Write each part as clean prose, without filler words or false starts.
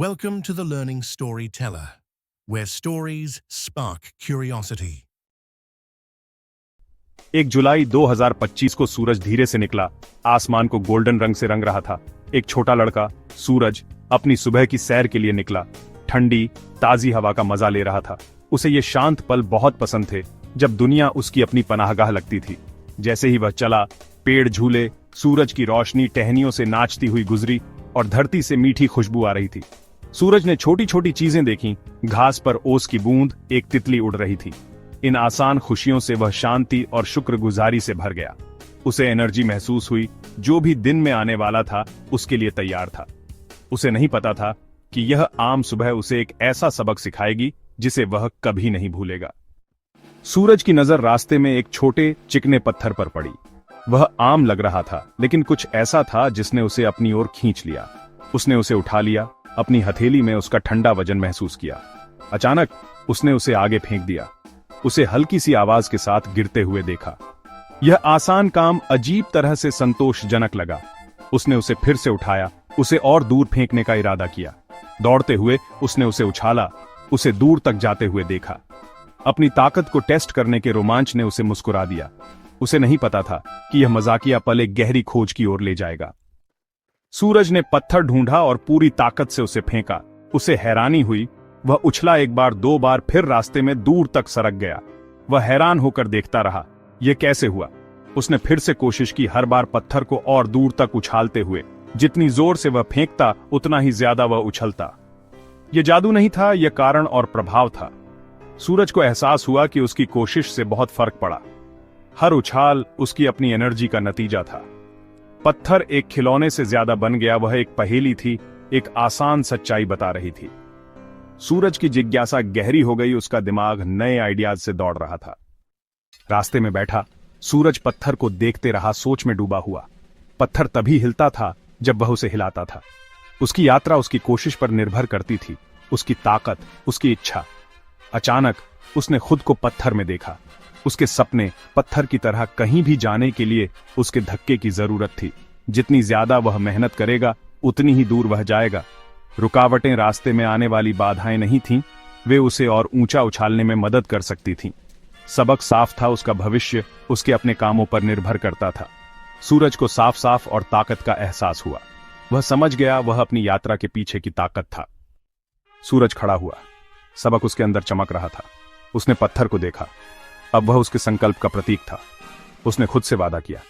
Welcome to the Learning Storyteller, where stories spark curiosity. 1 जुलाई 2025 को सूरज धीरे से निकला। आसमान को गोल्डन रंग से रंग रहा था। एक छोटा लड़का सूरज अपनी सुबह की सैर के लिए निकला। ठंडी ताजी हवा का मजा ले रहा था। उसे ये शांत पल बहुत पसंद थे, जब दुनिया उसकी अपनी पनाहगाह लगती थी। जैसे ही वह चला, पेड़ झूले, सूरज की रोशनी टहनियों से नाचती हुई गुजरी और धरती से मीठी खुशबू आ रही थी। सूरज ने छोटी छोटी चीजें देखीं। घास पर ओस की बूंद, एक तितली उड़ रही थी। इन आसान खुशियों से वह शांति और शुक्रगुजारी से भर गया। उसे एनर्जी महसूस हुई। जो भी दिन में आने वाला था उसके लिए तैयार था। उसे नहीं पता था कि यह आम सुबह उसे एक ऐसा सबक सिखाएगी जिसे वह कभी नहीं भूलेगा। सूरज की नजर रास्ते में एक छोटे चिकने पत्थर पर पड़ी। वह आम लग रहा था, लेकिन कुछ ऐसा था जिसने उसे अपनी ओर खींच लिया। उसने उसे उठा लिया। अपनी हथेली में उसका ठंडा वजन महसूस किया। अचानक उसने उसे आगे फेंक दिया। उसे हल्की सी आवाज के साथ गिरते हुए देखा। यह आसान काम अजीब तरह से संतोषजनक लगा। उसने उसे फिर से उठाया, उसे और दूर फेंकने का इरादा किया। दौड़ते हुए उसने उसे उछाला, उसे दूर तक जाते हुए देखा। अपनी ताकत को टेस्ट करने के रोमांच ने उसे मुस्कुरा दिया। उसे नहीं पता था कि यह मजाकिया पल एक गहरी खोज की ओर ले जाएगा। सूरज ने पत्थर ढूंढा और पूरी ताकत से उसे फेंका। उसे हैरानी हुई। वह उछला, एक बार, दो बार, फिर रास्ते में दूर तक सरक गया। वह हैरान होकर देखता रहा, यह कैसे हुआ। उसने फिर से कोशिश की, हर बार पत्थर को और दूर तक उछालते हुए। जितनी जोर से वह फेंकता, उतना ही ज्यादा वह उछलता। यह जादू नहीं था, यह कारण और प्रभाव था। सूरज को एहसास हुआ कि उसकी कोशिश से बहुत फर्क पड़ा। हर उछाल उसकी अपनी एनर्जी का नतीजा था। पत्थर एक खिलौने से ज्यादा बन गया। वह एक पहेली थी, एक आसान सच्चाई बता रही थी। सूरज की जिज्ञासा गहरी हो गई। उसका दिमाग नए आइडियाज से दौड़ रहा था। रास्ते में बैठा सूरज पत्थर को देखते रहा, सोच में डूबा हुआ। पत्थर तभी हिलता था जब वह उसे हिलाता था। उसकी यात्रा उसकी कोशिश पर निर्भर करती थी, उसकी ताकत, उसकी इच्छा। अचानक उसने खुद को पत्थर में देखा। उसके सपने पत्थर की तरह कहीं भी जाने के लिए उसके धक्के की जरूरत थी। जितनी ज्यादा वह मेहनत करेगा, उतनी ही दूर वह जाएगा। रुकावटें रास्ते में आने वाली बाधाएं नहीं थीं, वे उसे और ऊंचा उछालने में मदद कर सकती थीं। सबक साफ था, उसका भविष्य उसके अपने कामों पर निर्भर करता था। सूरज को साफ साफ और ताकत का एहसास हुआ। वह समझ गया, वह अपनी यात्रा के पीछे की ताकत था। सूरज खड़ा हुआ। सबक उसके अंदर चमक रहा था। उसने पत्थर को देखा। अब वह उसके संकल्प का प्रतीक था। उसने खुद से वादा किया,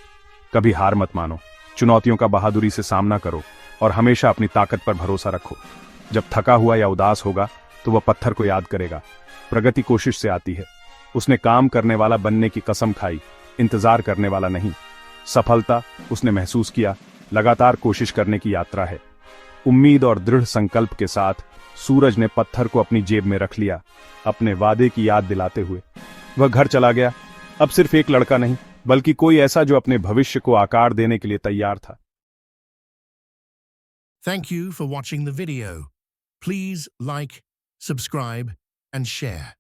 कभी हार मत मानो, चुनौतियों का बहादुरी से सामना करो और हमेशा अपनी ताकत पर भरोसा रखो। जब थका हुआ या उदास होगा तो वह पत्थर को याद करेगा। प्रगति कोशिश से आती है। उसने काम करने वाला बनने की कसम खाई, इंतजार करने वाला नहीं। सफलता, उसने महसूस किया, लगातार कोशिश करने की यात्रा है। उम्मीद और दृढ़ संकल्प के साथ सूरज ने पत्थर को अपनी जेब में रख लिया, अपने वादे की याद दिलाते हुए। वह घर चला गया। अब सिर्फ एक लड़का नहीं, बल्कि कोई ऐसा जो अपने भविष्य को आकार देने के लिए तैयार था। Thank you for watching the video. Please like, subscribe, and share.